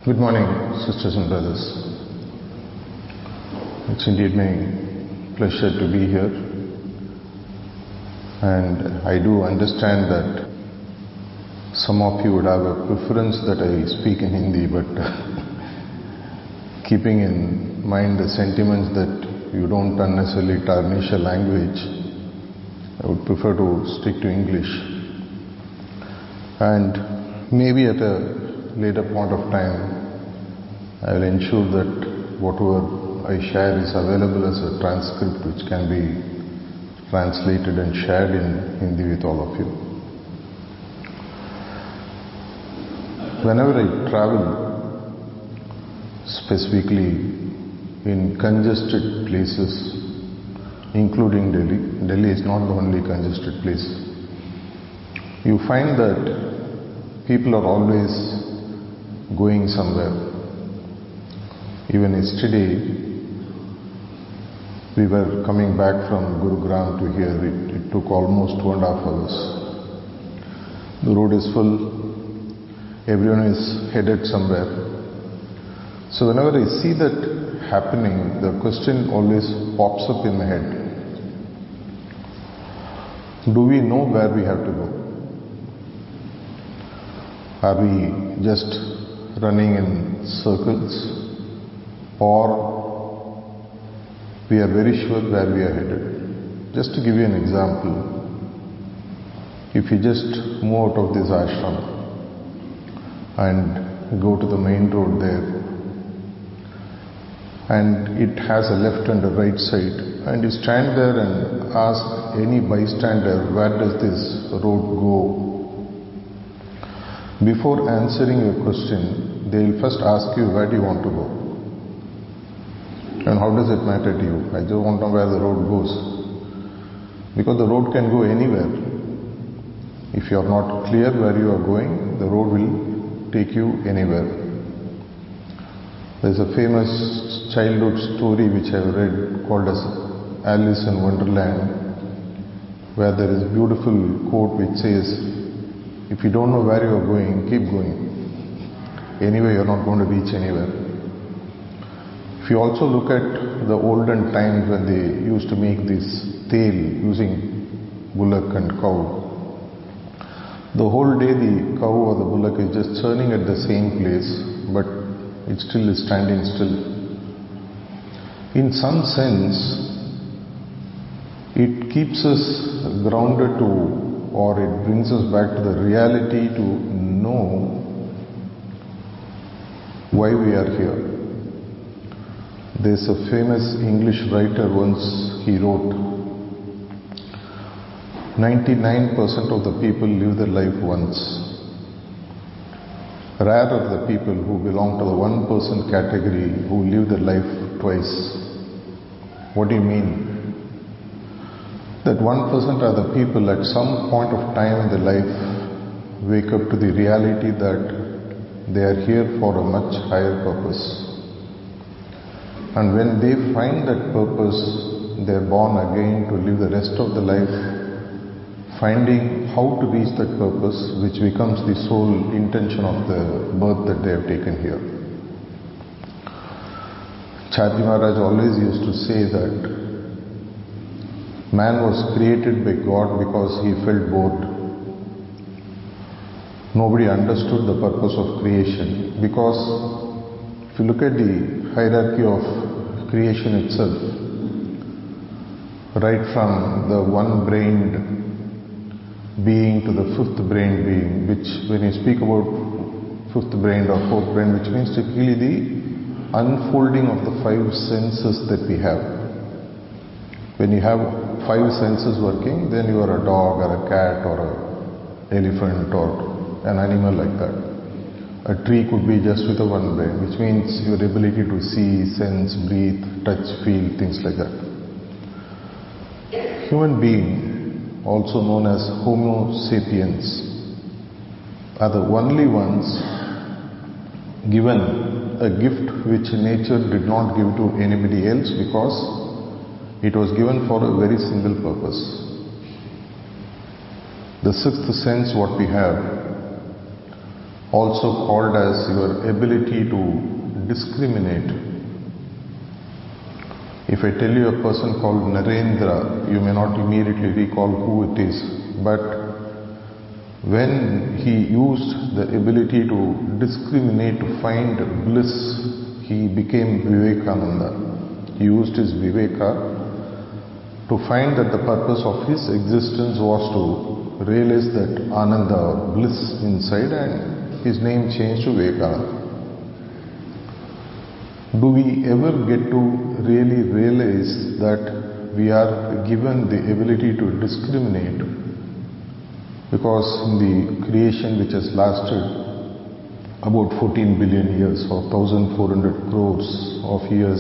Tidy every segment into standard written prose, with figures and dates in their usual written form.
Good morning, sisters and brothers. It's indeed my pleasure to be here, and I do understand that some of you would have a preference that I speak in Hindi, but keeping in mind the sentiments that you don't unnecessarily tarnish a language, I would prefer to stick to English. And maybe at a later point of time, I will ensure that whatever I share is available as a transcript which can be translated and shared in Hindi with all of you. Whenever I travel, specifically in congested places, including Delhi is not the only congested place, you find that people are always going somewhere. Even yesterday, we were coming back from Gurugram to here. It took almost 2.5 hours. The road is full. Everyone is headed somewhere. So whenever I see that happening, the question always pops up in my head. Do we know where we have to go? Are we just running in circles? Or we are very sure where we are headed? Just to give you an example, if you just move out of this ashram and go to the main road there, and it has a left and a right side, and you stand there and ask any bystander, where does this road go? Before answering your question, they will first ask you, where do you want to go? And how does it matter to you? I just want to know where the road goes. Because the road can go anywhere. If you are not clear where you are going, the road will take you anywhere. There is a famous childhood story which I have read called as Alice in Wonderland, where there is a beautiful quote which says, if you don't know where you are going, keep going. Anyway, you are not going to reach anywhere. If you also look at the olden times when they used to make this tail using bullock and cow, the whole day the cow or the bullock is just churning at the same place, but it still is standing still. In some sense, it keeps us grounded to, or it brings us back to the reality to know why we are here. There's a famous English writer once, he wrote, 99% of the people live their life once. Rare are the people who belong to the 1% category who live their life twice. What do you mean? That 1% are the people at some point of time in their life wake up to the reality that they are here for a much higher purpose. And when they find that purpose, they are born again to live the rest of the life, finding how to reach that purpose, which becomes the sole intention of the birth that they have taken here. Charji Maharaj always used to say that man was created by God because he felt bored. Nobody understood the purpose of creation, because if you look at the hierarchy of creation itself, right from the one-brained being to the fifth-brained being, which when you speak about fifth-brained or fourth-brained, which means typically the unfolding of the 5 senses that we have. When you have 5 senses working, then you are a dog or a cat or an elephant or an animal like that. A tree could be just with a one brain, which means your ability to see, sense, breathe, touch, feel, things like that. Human being, also known as Homo sapiens, are the only ones given a gift which nature did not give to anybody else, because it was given for a very single purpose. The 6th sense what we have also called as your ability to discriminate. If I tell you a person called Narendra, you may not immediately recall who it is, but when he used the ability to discriminate, to find bliss, he became Vivekananda. He used his Viveka to find that the purpose of his existence was to realize that Ananda or bliss inside, and his name changed to Vivekananda. Do we ever get to really realize that we are given the ability to discriminate? Because in the creation which has lasted about 14 billion years or 1400 crores of years,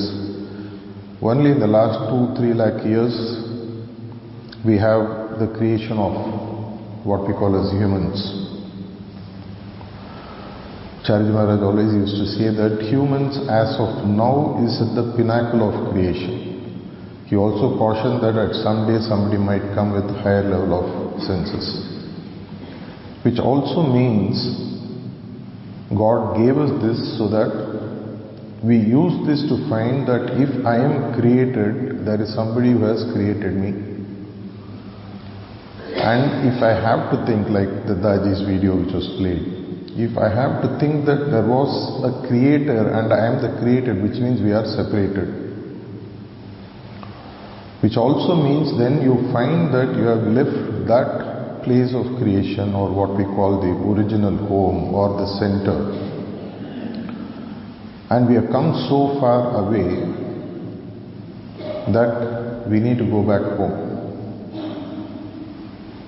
only in the last 2-3 lakh years we have the creation of what we call as humans. Charji Maharaj always used to say that humans as of now is at the pinnacle of creation. He also cautioned that at some day somebody might come with higher level of senses. Which also means God gave us this so that we use this to find that if I am created, there is somebody who has created me. And if I have to think, like the Daji's video which was played, if I have to think that there was a creator and I am the created, which means we are separated. Which also means then you find that you have left that place of creation, or what we call the original home or the center, and we have come so far away that we need to go back home.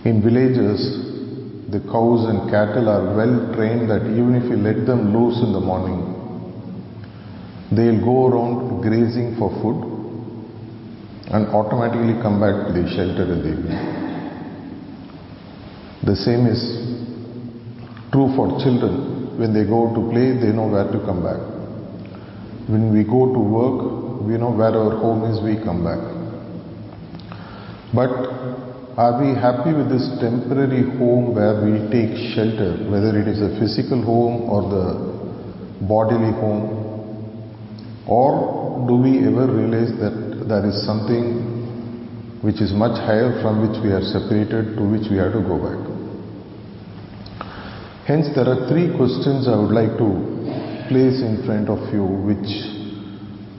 In villages, the cows and cattle are well trained that even if you let them loose in the morning, they'll go around grazing for food and automatically come back to the shelter in the evening. The same is true for children. When they go to play, they know where to come back. When we go to work, we know where our home is, we come back. But are we happy with this temporary home where we take shelter, whether it is a physical home or the bodily home? Or do we ever realize that there is something which is much higher from which we are separated, to which we have to go back? Hence, there are 3 questions I would like to place in front of you, which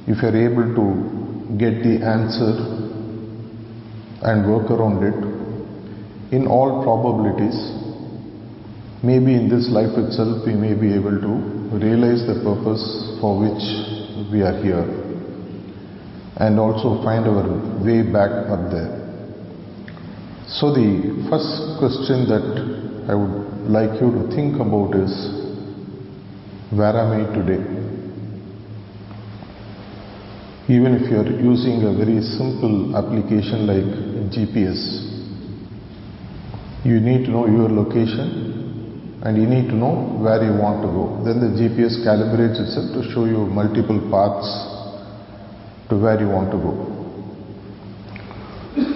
if you are able to get the answer and work around it, in all probabilities, maybe in this life itself we may be able to realize the purpose for which we are here and also find our way back up there. So the first question that I would like you to think about is, where am I today? Even if you are using a very simple application like GPS, you need to know your location and you need to know where you want to go. Then the GPS calibrates itself to show you multiple paths to where you want to go.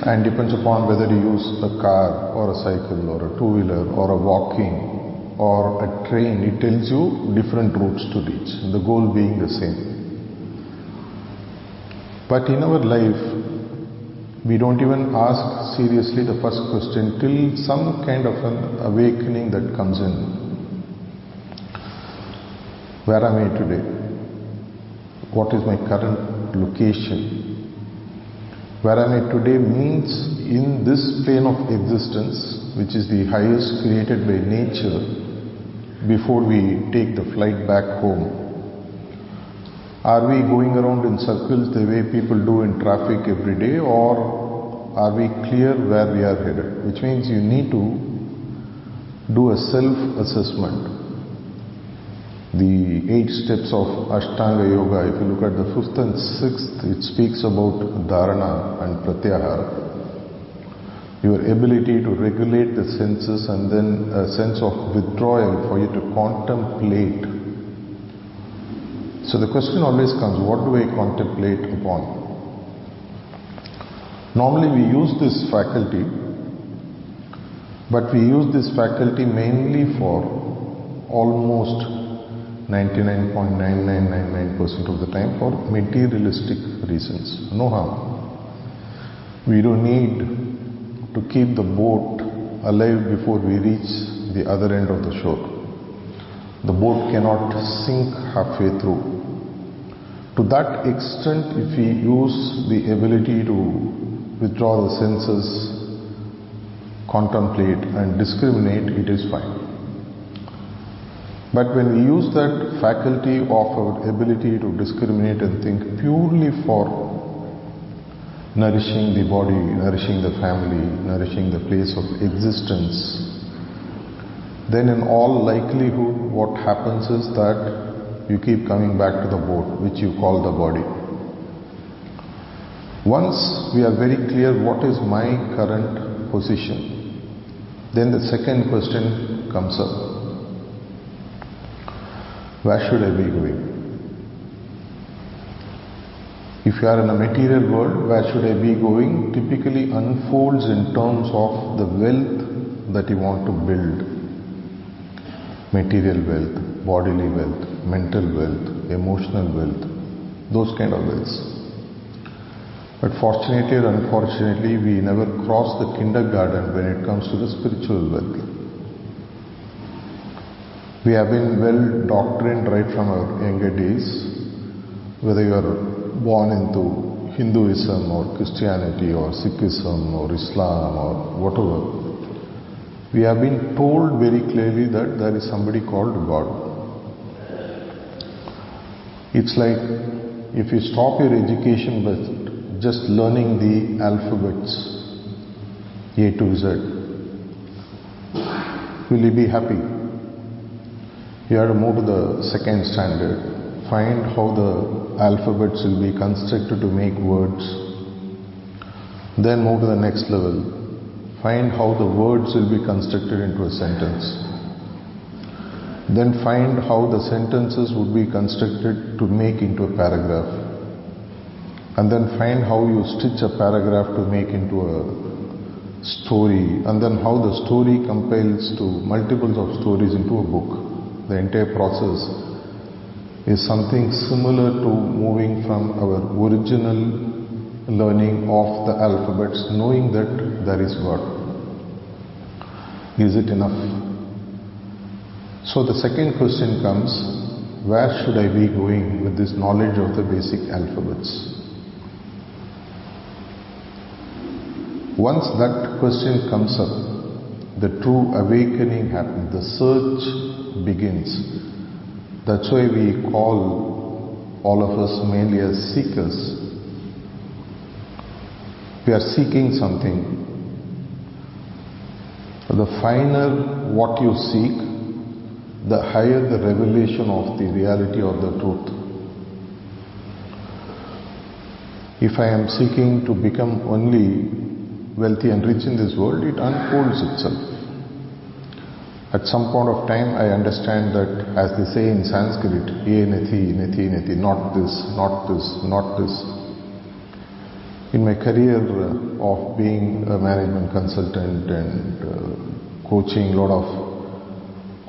And depends upon whether you use a car or a cycle or a two-wheeler or a walking or a train, it tells you different routes to reach, the goal being the same. But in our life, we don't even ask seriously the first question till some kind of an awakening that comes in. Where am I today? What is my current location? Where am I today means in this plane of existence, which is the highest created by nature, before we take the flight back home. Are we going around in circles the way people do in traffic every day, or are we clear where we are headed? Which means you need to do a self-assessment. The 8 steps of Ashtanga Yoga, if you look at the 5th and 6th, it speaks about dharana and pratyahara. Your ability to regulate the senses and then a sense of withdrawal for you to contemplate. So the question always comes, what do I contemplate upon? Normally we use this faculty, but we use this faculty mainly for almost 99.9999% of the time for materialistic reasons. No harm. We don't need to keep the boat alive before we reach the other end of the shore. The boat cannot sink halfway through. To that extent, if we use the ability to withdraw the senses, contemplate and discriminate, it is fine. But when we use that faculty of our ability to discriminate and think purely for nourishing the body, nourishing the family, nourishing the place of existence, then in all likelihood what happens is that you keep coming back to the boat, which you call the body. Once we are very clear what is my current position, then the second question comes up. Where should I be going? If you are in a material world, where should I be going? Typically unfolds in terms of the wealth that you want to build. Material wealth, bodily wealth, mental wealth, emotional wealth, those kind of wealths. But fortunately or unfortunately, we never cross the kindergarten when it comes to the spiritual wealth. We have been well doctrined right from our younger days, whether you are born into Hinduism or Christianity or Sikhism or Islam or whatever. We have been told very clearly that there is somebody called God. It's like if you stop your education with just learning the alphabets A to Z, will you be happy? You have to move to the second standard, find how the alphabets will be constructed to make words, then move to the next level, find how the words will be constructed into a sentence, then find how the sentences would be constructed to make into a paragraph, and then find how you stitch a paragraph to make into a story, and then how the story compiles to multiples of stories into a book. The entire process is something similar to moving from our original learning of the alphabets, knowing that there is God. Is it enough? So the second question comes, where should I be going with this knowledge of the basic alphabets? Once that question comes up, the true awakening happens, the search begins. That's why we call all of us mainly as seekers. We are seeking something. The finer what you seek, the higher the revelation of the reality or the truth. If I am seeking to become only wealthy and rich in this world, it unfolds itself. At some point of time, I understand that, as they say in Sanskrit, ye neti, neti, neti, not this, not this, not this. In my career of being a management consultant and coaching a lot of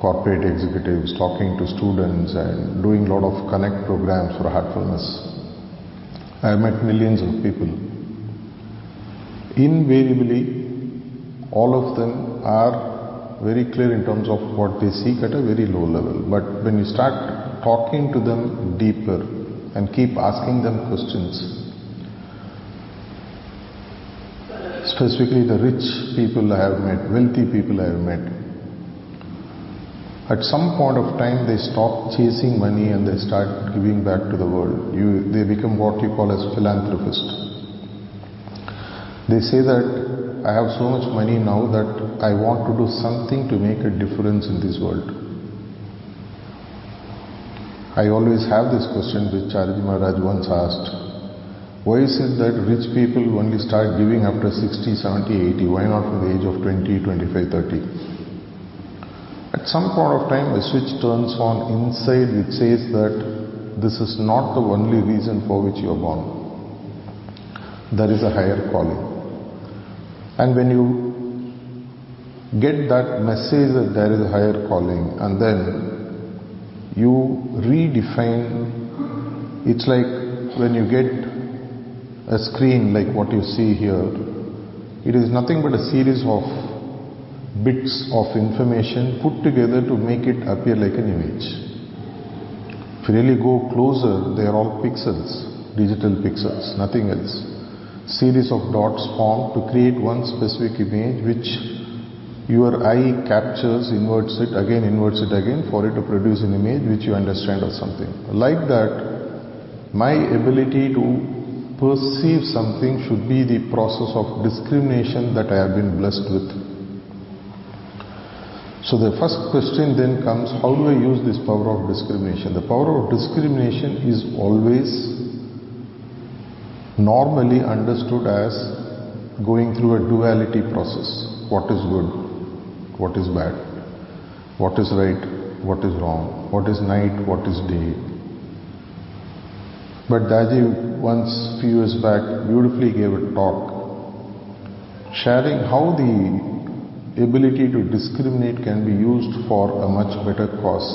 corporate executives, talking to students and doing a lot of connect programs for heartfulness, I have met millions of people. Invariably, all of them are very clear in terms of what they seek at a very low level. But when you start talking to them deeper and keep asking them questions, specifically the rich people I have met, wealthy people I have met, at some point of time they stop chasing money and they start giving back to the world. They become what you call as philanthropists. They say that I have so much money now that I want to do something to make a difference in this world. I always have this question which Chariji Maharaj once asked. Why is it that rich people only start giving after 60, 70, 80? Why not from the age of 20, 25, 30? At some point of time a switch turns on inside which says that this is not the only reason for which you are born. There is a higher calling. And when you get that message that there is a higher calling, and then you redefine. It's like when you get a screen like what you see here, it is nothing but a series of bits of information put together to make it appear like an image. If you really go closer, they are all pixels, digital pixels, nothing else. Series of dots formed to create one specific image which your eye captures, inverts it again for it to produce an image which you understand or something. Like that, my ability to perceive something should be the process of discrimination that I have been blessed with. So the first question then comes, how do I use this power of discrimination? The power of discrimination is always normally understood as going through a duality process. What is good? What is bad? What is right? What is wrong? What is night? What is day? But Daji once, few years back, beautifully gave a talk sharing how the ability to discriminate can be used for a much better cause.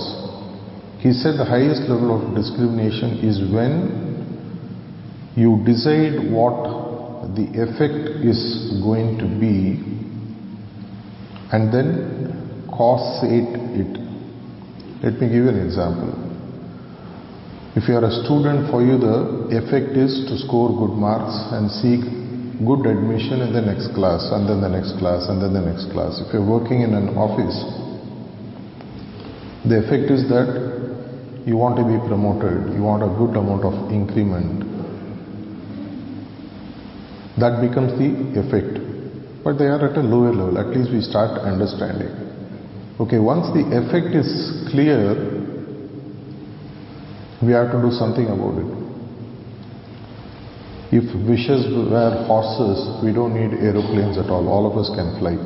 He said the highest level of discrimination is when you decide what the effect is going to be and then causate it. Let me give you an example. If you are a student, for you the effect is to score good marks and seek good admission in the next class, and then the next class, and then the next class. If you are working in an office, the effect is that you want to be promoted, you want a good amount of increment. That becomes the effect. But they are at a lower level, at least we start understanding. Okay, once the effect is clear, we have to do something about it. If wishes were horses, we don't need aeroplanes at all of us can fly.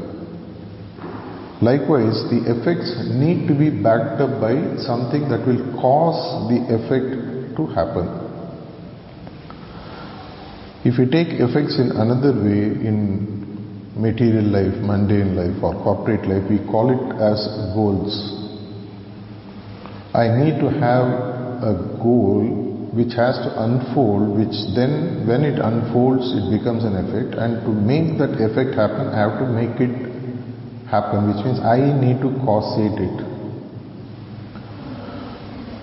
Likewise, the effects need to be backed up by something that will cause the effect to happen. If we take effects in another way, in material life, mundane life or corporate life, we call it as goals. I need to have a goal which has to unfold, which then when it unfolds it becomes an effect, and to make that effect happen I have to make it happen, which means I need to causate it.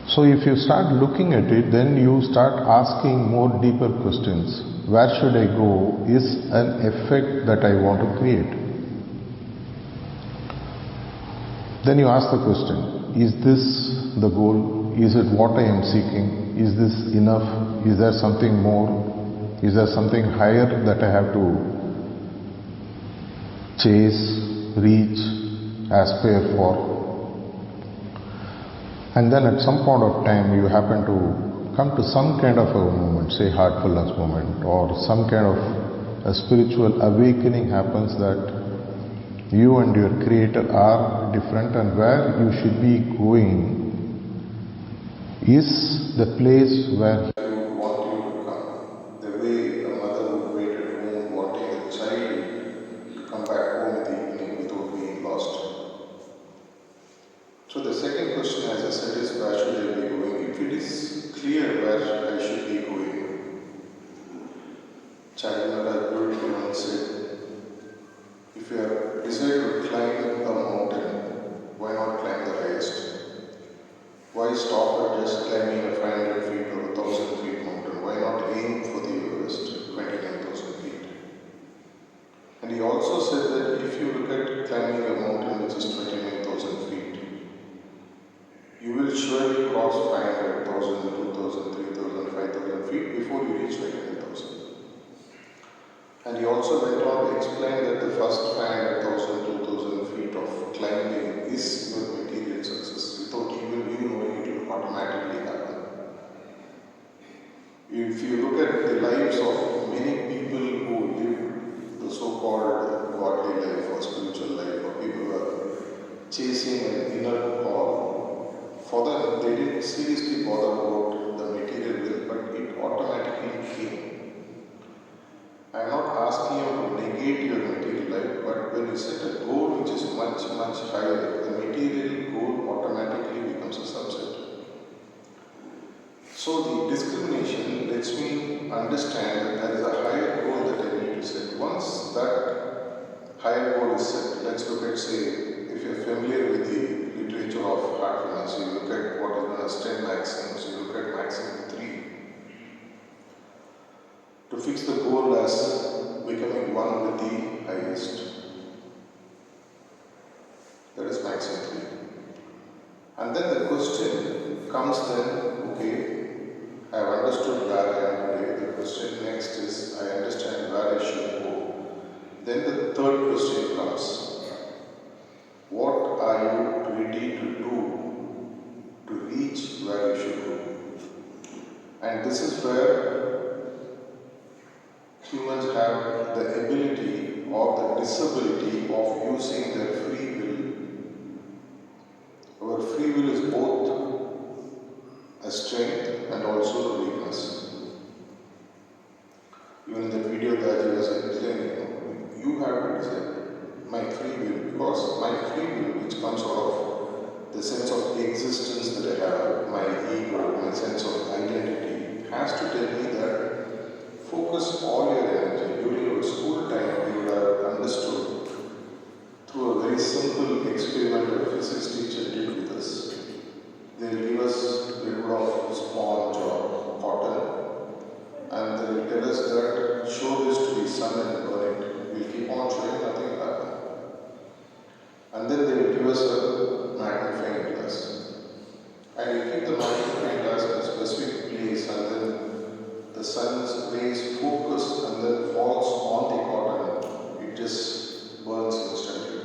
So if you start looking at it, then you start asking more deeper questions. Where should I go is an effect that I want to create. Then you ask the question, is this the goal? Is it what I am seeking? Is this enough? Is there something more? Is there something higher that I have to chase, reach, aspire for? And then at some point of time you happen to come to some kind of a moment, say heartfulness moment, or some kind of a spiritual awakening happens that you and your creator are different, and where you should be going is the place where he would want you to come. The way a mother would wait at home wanting the child to come back home in the evening without being lost. So the second question, as I said, is where should I be going? If it is clear where I should be going, Charina beautifully once said, if you have decided to climb a mountain, why not climb the highest? Why stop at just climbing a 500 feet or 1,000 feet mountain? Why not aim for the Everest, 29,000 feet? And he also said that if you look at climbing a mountain which is 29,000 feet, you will surely cross 500, 1,000, 2,000, 3,000, 5,000 feet before you reach 29,000. And he also went on to explain that the first 500,000, 2,000 feet of climbing is your material success. Without even you knowing, it will automatically happen. If you look at the lives of many people who live the so-called godly life or spiritual life, or people who are chasing an inner call, for them they didn't seriously bother about the material will, but it automatically came. I am not asking you to negate your material life, but when you set a goal which is much much higher, the material goal automatically becomes a subset. So the discrimination lets me understand that there is a higher goal that I need to set. Once that higher goal is set, let's look at, say, if you're familiar with the literature of heartfulness, you look at what is known as 10 maxims, you look at maxim 3. To fix the goal as becoming one with the highest. That is maxim 3. And then the question comes then, okay, I have understood where I am today. The question next is, I understand where I should go. Then the third question comes, what are you ready to do to reach where you should go? And this is where humans have the ability or the disability of using their free will. Our free will is both a strength and also a weakness. Even in the video that I was explaining, you have to decide my free will, because my free will, which comes out of the sense of existence that I have, my ego, my sense of identity, has to tell me that focus all your energy. During your school time, you would have understood through a very simple experiment that a physics teacher did with us. They will give us a little bit of sponge or cotton, and they will tell us that show this to the sun and burn it. We will keep on showing, nothing will happen. And then they will give us a magnifying glass. And we keep the magnifying glass in a specific place, and then the sun's rays focus and then falls on the cotton. It just burns instantly.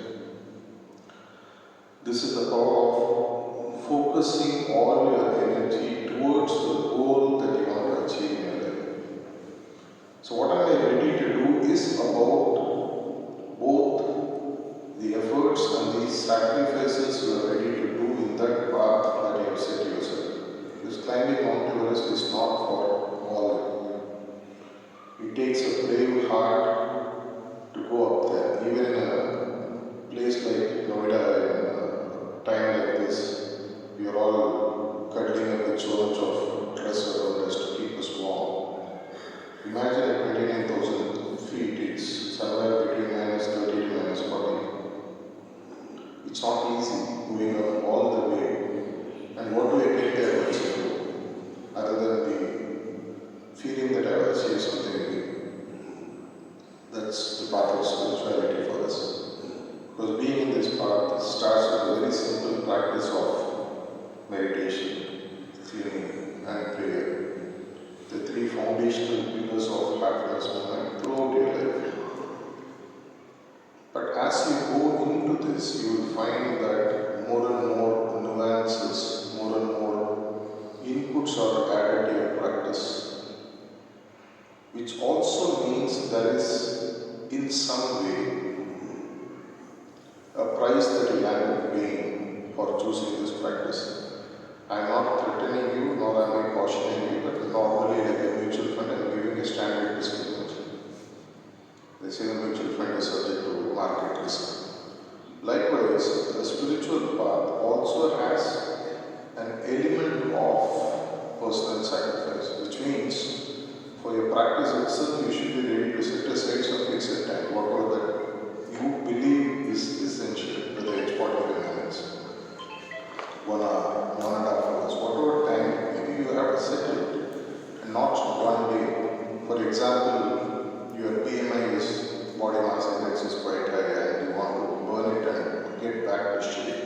This is the power of focusing all your energy towards the goal that you want to achieve in your life. So what am I ready to do is about both the efforts and the sacrifices you are ready to do in that path that you have set yourself. Because climbing Mount Everest is not for all. It takes a brave heart to go up there. Even in a place like Noida, in a time like this, we are all cuddling up with so much of dress around us to keep us warm. Imagine at 29,000 feet, it's somewhere between -30 to -40. It's not easy going up all the way. And what do I get there also, other than the feeling that I have achieved something big? That's the path of spirituality for us. Because being in this path starts with a very simple practice of meditation, cleaning, and prayer. The three foundational pillars of happiness movement throughout your life. But as you go into this, you will find that more and more nuances, more and more inputs are added to your practice, which also means there is, in some way, a price that you end up paying for choosing this practice. I am not threatening you, nor am I cautioning you, but normally, like a mutual fund, I am giving a standard disclaimer. They say the mutual fund is subject to market risk. Likewise, the spiritual path also has an element of personal sacrifice, which means for your practice itself, you should be ready to set aside some fixed time, whatever that you believe is essential, whether it's 45 minutes, 1 hour, 1.5 hours, whatever time, maybe you have to set it, and not one day. For example, your BMI is, body mass index is quite high, and you want to burn it and get back to shape.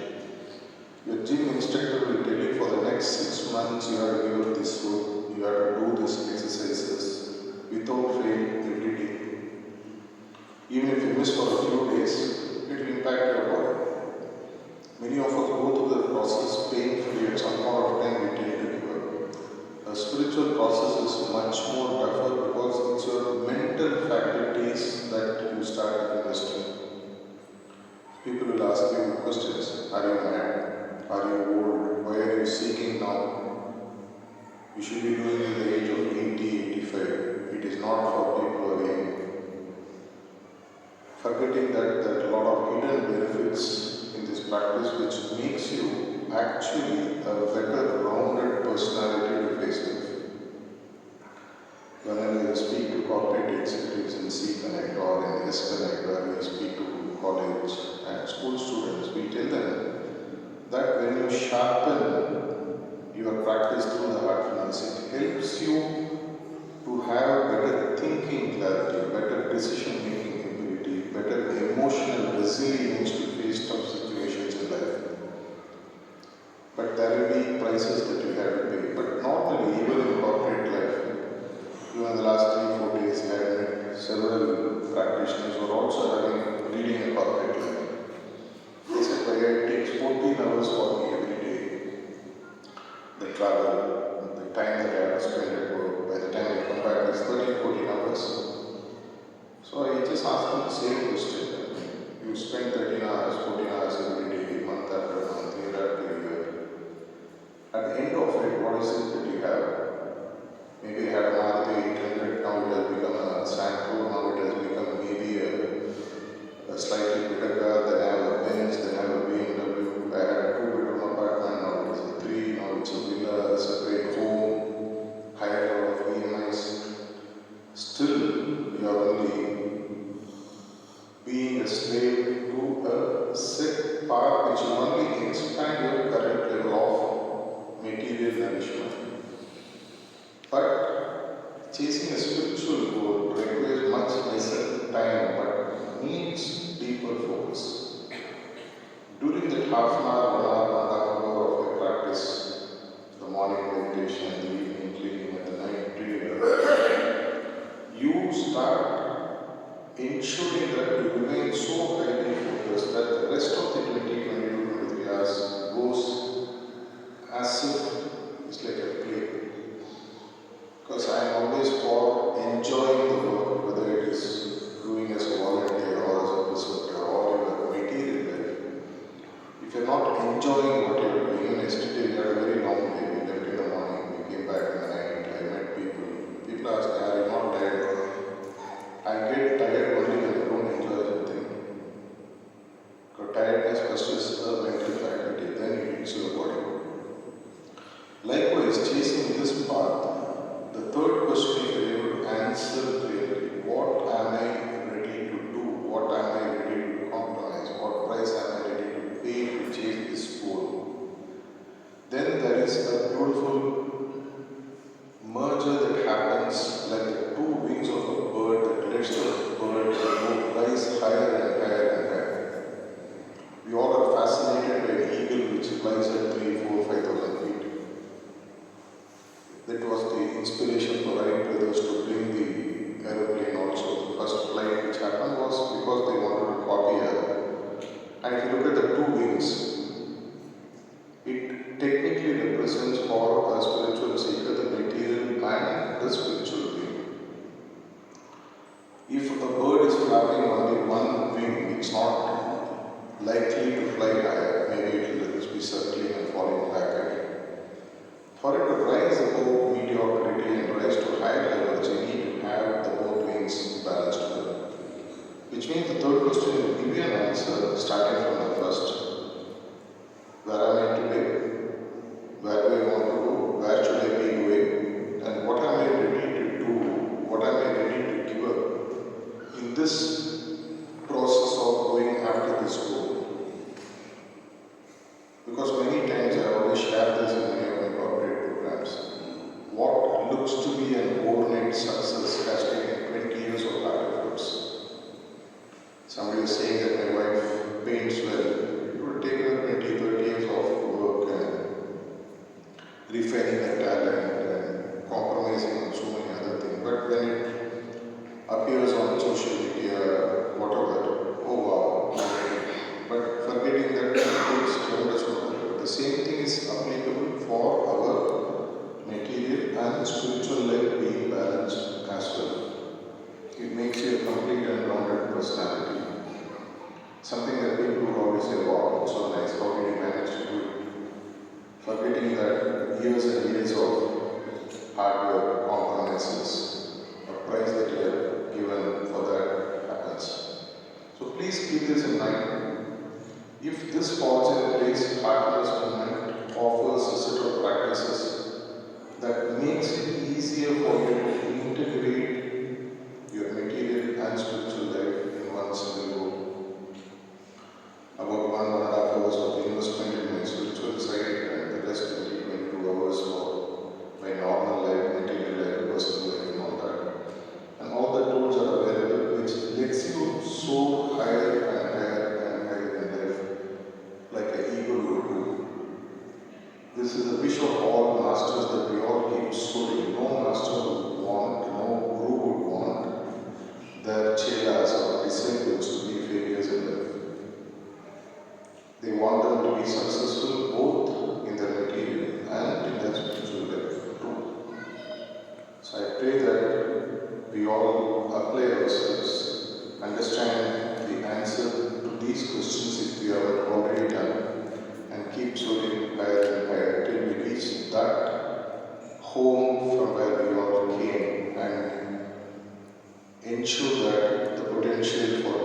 Your gym instructor will tell you for the next 6 months you have to give this food, you have to do this exercises without fail every day. Even if you miss for a few days, it will impact your body. Many of us go through the process painfully. At some point of time we tend to give up. A spiritual process is much more tougher because it's your mental faculties that you start investing. People will ask you questions. Are you mad? Are you old? Why are you seeking now? You should be doing it at the age of 80, 85. It is not for people again. Forgetting that there are a lot of hidden benefits in practice which makes you actually a better rounded personality to face life. Whenever we speak to corporate executives in C Connect or in S Connect, where we speak to college and school students, we tell them that when you sharpen your practice through the heartfulness, it helps you to have better thinking clarity, better decision making ability, better emotional resilience to face tough situations in life. But there will be prices that you have to pay. But normally, even in corporate life, even in the last 3-4 days, I have met several practitioners who are also leading a corporate life. They said, "Why it takes 14 hours for me every day. The travel, the time that I have to spend at work, by the time I come back, is 13-14 hours." So I just asked them the same question. You spend 13 hours, 14 hours every day, month after month, year after year. At the end of it, what is it that you have? Maybe I had a Maruti 800, now it has become a Santro, now it has become maybe a slightly better car, then I have a Benz, then I have a BMW. I had a 2-bedroom apartment, now it is a 3, now it's a villa, a separate home, higher level of EMIs. Still, you are only being a slave to a set path which will only expand your current level of material nourishment. But chasing a spiritual goal requires much lesser time but needs deeper focus. During that half an hour, 1 hour, 1.5 hour of your practice, the morning meditation, the evening cleaning, and the night prayer, you start ensuring that you remain so highly focused that the rest of the 22-23 hours goes as if it's like a play. Because I am always for enjoying the work, whether it is doing as a volunteer or as a preceptor or your material life. If you are not enjoying what you are doing, even yesterday we had a very long day, we left in the morning, we came back in the night, I met people. People ask, "Are you not tired?" I get tired only when I don't enjoy something. Because tiredness first is a mental faculty, then it hits your body. Likewise, chasing this path, the third question if you are able to answer clearly, what am I ready to do? What am I ready to compromise? What price am I ready to pay to chase this goal? Then there is a beautiful merger that happens like the two wings of a bird that lets the bird rise higher and higher and higher. We all are fascinated by an eagle which flies at 3, 4, 5,000 feet. That was the inspiration for Wright brothers to bring the aeroplane also. The first flight which happened was because they wanted to copy her. And if you look at the two wings, it technically represents for a spiritual seeker the material and the spiritual being. If a bird is flapping only one wing, it's not likely to fly higher. Maybe it will just be circling and falling back again. For it to rise above mediocrity and rise to higher levels, you need to have the both wings balanced together. Which means the third question will give you an answer starting from the first. Where am I today? Where do I want to go? Where should I be going? And what am I ready to do? What am I ready to give up in this process of going after this goal? Because many times I always share this in many of my corporate programs. What looks to be an overnight success has taken 20 years of hard efforts. Somebody was saying that my wife paints well. It would take her 20, 30 years of work and refining her talent and compromising on so many other things. But when it appears on social media, whatever, oh wow. But forgetting that it takes tremendous work. The same thing is applicable for our material and spiritual life being balanced as well. It makes you a complete and rounded personality. Something that people would always say, wow, it's so nice, how did you manage to do it? Forgetting that years and years of hard work, compromises, a price that you have given for that happens. So please keep this in mind. If this falls in place, heartfulness movement offers a set of practices that makes it easier for you to integrate your material and spiritual life in one single go. About 1.5 hours of investment in my spiritual side and the rest 22 hours for my normal life, material life, personal life and all that. And all the tools are available which lets you soar higher and higher and higher in life like an eagle would do. This is the wish of all masters that we all keep soaring. No master would want, no guru would want their chelas or disciples to be failures in life. They want them to be successful both in their material and in their spiritual life too. So I pray that we all apply ourselves, understand the answer to these questions if we have already done, and keep soaring higher and higher till we reach that home from where we all came and ensure that the potential for